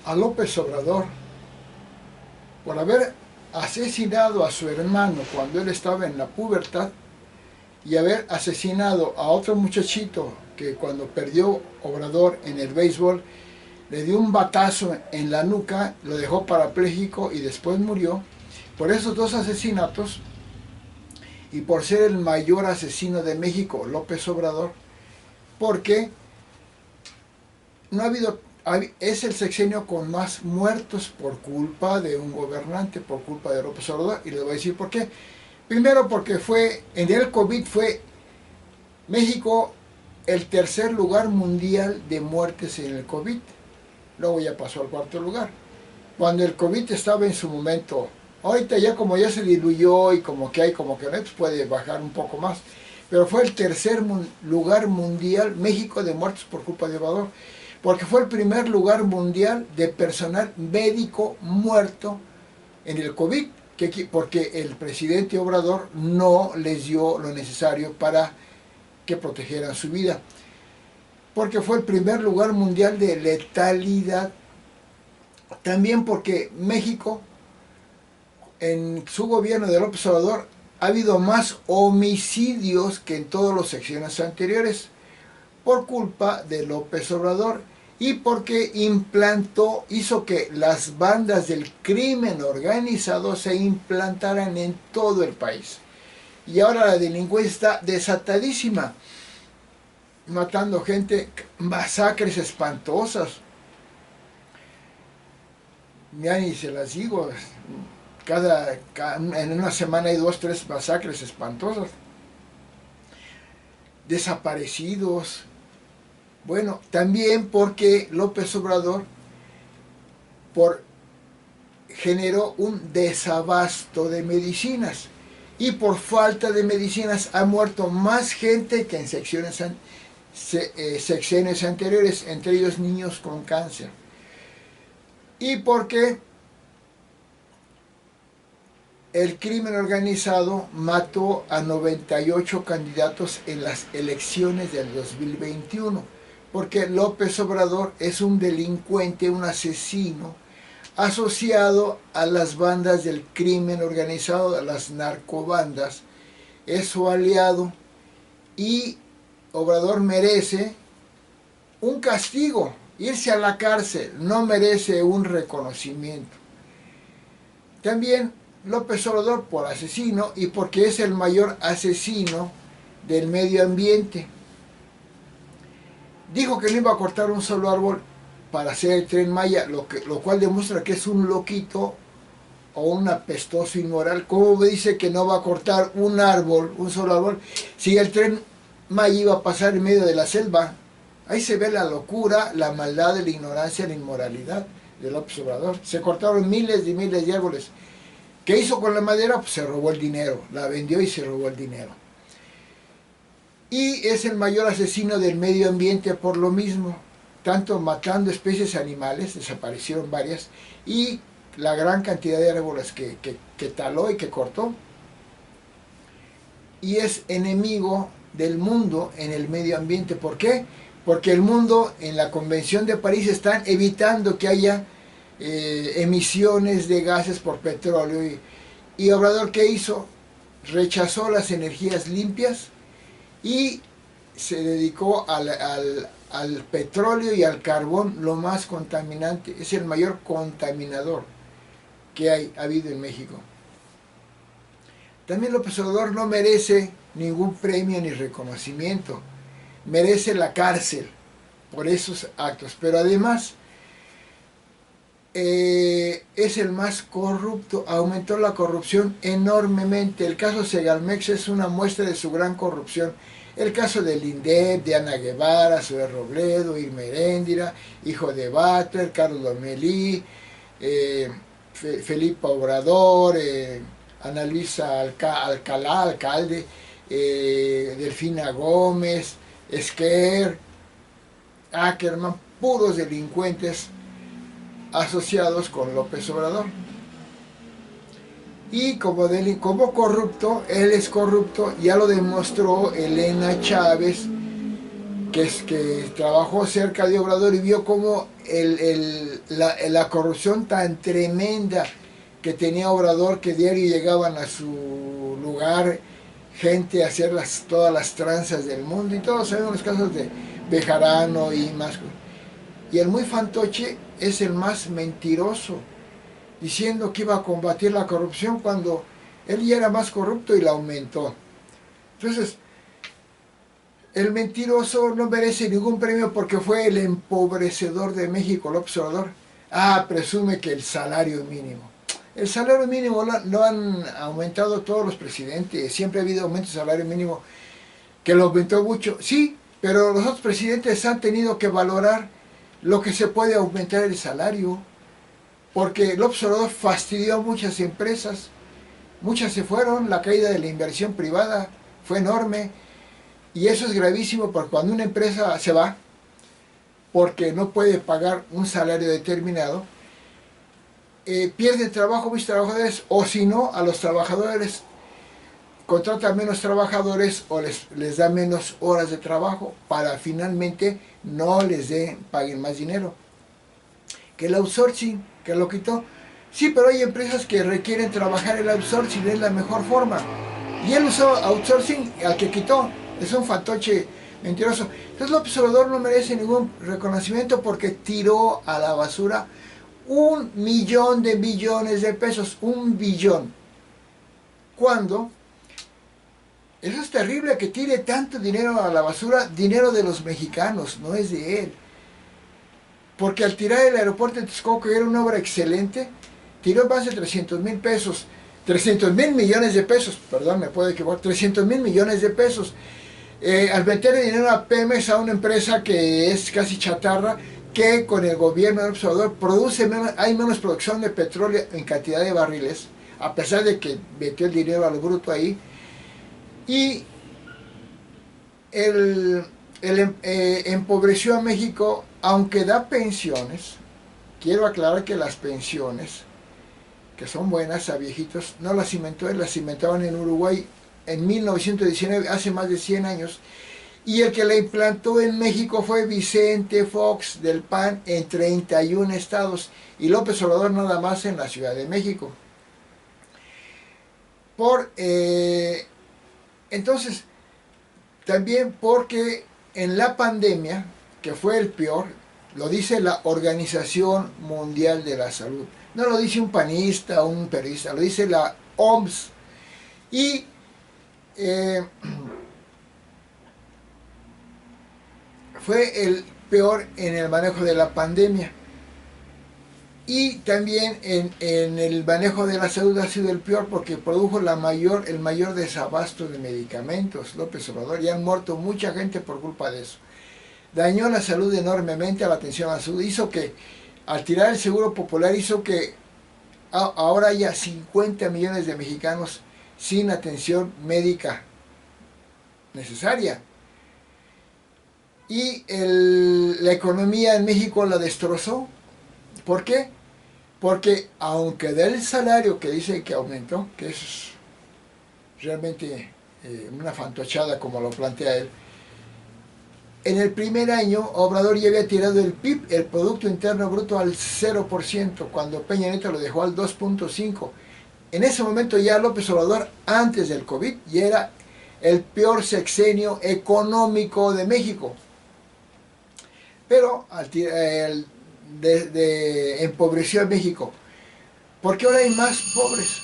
a López Obrador por haber asesinado a su hermano cuando él estaba en la pubertad y haber asesinado a otro muchachito que cuando perdió Obrador en el béisbol le dio un batazo en la nuca, lo dejó parapléjico y después murió. Por esos dos asesinatos y por ser el mayor asesino de México, López Obrador, porque no ha habido, es el sexenio con más muertos por culpa de un gobernante, por culpa de López Obrador, y les voy a decir por qué. Primero porque en el COVID fue México el tercer lugar mundial de muertes en el COVID, luego ya pasó al cuarto lugar. Cuando el COVID estaba en su momento, ahorita ya como ya se diluyó y como que hay, como que no, pues puede bajar un poco más, pero fue el tercer lugar mundial, México, de muertos por culpa de Obrador, porque fue el primer lugar mundial de personal médico muerto en el COVID, porque el presidente Obrador no les dio lo necesario para que protegieran su vida, porque fue el primer lugar mundial de letalidad. También porque México, en su gobierno de López Obrador, ha habido más homicidios que en todos los sexenios anteriores por culpa de López Obrador y porque hizo que las bandas del crimen organizado se implantaran en todo el país. Y ahora la delincuencia está desatadísima, matando gente, masacres espantosas. Ya ni se las digo, en una semana hay 2, 3 masacres espantosas. Desaparecidos. Bueno, también porque López Obrador generó un desabasto de medicinas y por falta de medicinas ha muerto más gente que en sexenios anteriores, entre ellos niños con cáncer. Y porque el crimen organizado mató a 98 candidatos en las elecciones del 2021, porque López Obrador es un delincuente, un asesino, asociado a las bandas del crimen organizado, a las narcobandas, es su aliado y Obrador merece un castigo, irse a la cárcel, no merece un reconocimiento. También López Obrador por asesino y porque es el mayor asesino del medio ambiente. Dijo que no iba a cortar un solo árbol para hacer el Tren Maya, lo cual demuestra que es un loquito o un apestoso inmoral. ¿Cómo me dice que no va a cortar un árbol, un solo árbol, si el Tren Maya iba a pasar en medio de la selva? Ahí se ve la locura, la maldad, la ignorancia, la inmoralidad de López Obrador. Se cortaron miles y miles de árboles. ¿Qué hizo con la madera? Pues se robó el dinero, la vendió y se robó el dinero. Y es el mayor asesino del medio ambiente por lo mismo, tanto matando especies animales, desaparecieron varias, y la gran cantidad de árboles que taló y que cortó. Y es enemigo del mundo en el medio ambiente. ¿Por qué? Porque el mundo en la Convención de París están evitando que haya emisiones de gases por petróleo. Y Obrador, ¿qué hizo? Rechazó las energías limpias y se dedicó al petróleo y al carbón, lo más contaminante. Es el mayor contaminador que ha habido en México. También López Obrador no merece ningún premio ni reconocimiento, merece la cárcel por esos actos, pero además es el más corrupto, aumentó la corrupción enormemente. El caso Segalmex es una muestra de su gran corrupción. El caso del INDEP, de Ana Guevara, Zoé Robledo, Irma Heréndira, hijo de Butler, Carlos Lomelí, Felipe Obrador, Ana Luisa Alcalá, alcalde, Delfina Gómez, Esquer, Ackerman, puros delincuentes asociados con López Obrador. Y como corrupto, él es corrupto, ya lo demostró Elena Chávez que trabajó cerca de Obrador y vio cómo la corrupción tan tremenda que tenía Obrador, que diario llegaban a su lugar gente a hacer todas las tranzas del mundo, y todos sabemos los casos de Bejarano y más. Y el muy fantoche es el más mentiroso, diciendo que iba a combatir la corrupción cuando él ya era más corrupto y la aumentó. Entonces, el mentiroso no merece ningún premio porque fue el empobrecedor de México, López Obrador. Ah, presume que el salario mínimo. El salario mínimo lo han aumentado todos los presidentes. Siempre ha habido aumento del salario mínimo, que lo aumentó mucho. Sí, pero los otros presidentes han tenido que valorar lo que se puede aumentar el salario. Porque López Obrador fastidió a muchas empresas. Muchas se fueron, la caída de la inversión privada fue enorme. Y eso es gravísimo porque cuando una empresa se va, porque no puede pagar un salario determinado, pierden trabajo muchos trabajadores, o si no, a los trabajadores contratan menos trabajadores o les da menos horas de trabajo para finalmente no paguen más dinero. Que el outsourcing, que lo quitó. Sí, pero hay empresas que requieren trabajar el outsourcing, es la mejor forma. Y él usó outsourcing al que quitó. Es un fantoche mentiroso. Entonces López Obrador no merece ningún reconocimiento porque tiró a la basura 1.000.000 de millones de pesos. 1.000.000.000. ¿Cuándo? Eso es terrible, que tire tanto dinero a la basura, dinero de los mexicanos, no es de él. Porque al tirar el aeropuerto de Texcoco, que era una obra excelente, tiró más de 300,000 pesos. 300,000 millones de pesos, perdón, me puedo equivocar, 300,000 millones de pesos. Al meter el dinero a Pemex, a una empresa que es casi chatarra, que con el gobierno del Obrador hay menos producción de petróleo en cantidad de barriles, a pesar de que metió el dinero a lo bruto ahí, y empobreció a México, aunque da pensiones. Quiero aclarar que las pensiones, que son buenas a viejitos, no las inventó él, las inventaban en Uruguay en 1919, hace más de 100 años, y el que la implantó en México fue Vicente Fox del PAN en 31 estados, y López Obrador nada más en la Ciudad de México. Entonces, también porque en la pandemia, que fue el peor, lo dice la Organización Mundial de la Salud, no lo dice un panista o un periodista, lo dice la OMS, y fue el peor en el manejo de la pandemia. Y también en el manejo de la salud ha sido el peor porque produjo el mayor desabasto de medicamentos, López Obrador, y han muerto mucha gente por culpa de eso. Dañó la salud enormemente, a la atención a la salud, hizo que, al tirar el seguro popular, hizo que ahora haya 50 millones de mexicanos sin atención médica necesaria. Y la economía en México la destrozó. ¿Por qué? Porque aunque del salario que dice que aumentó, que es realmente una fantochada como lo plantea él, en el primer año Obrador ya había tirado el PIB, el Producto Interno Bruto, al 0%, cuando Peña Nieto lo dejó al 2.5%. En ese momento ya López Obrador, antes del COVID, ya era el peor sexenio económico de México. Pero empobreció a México, porque ahora hay más pobres.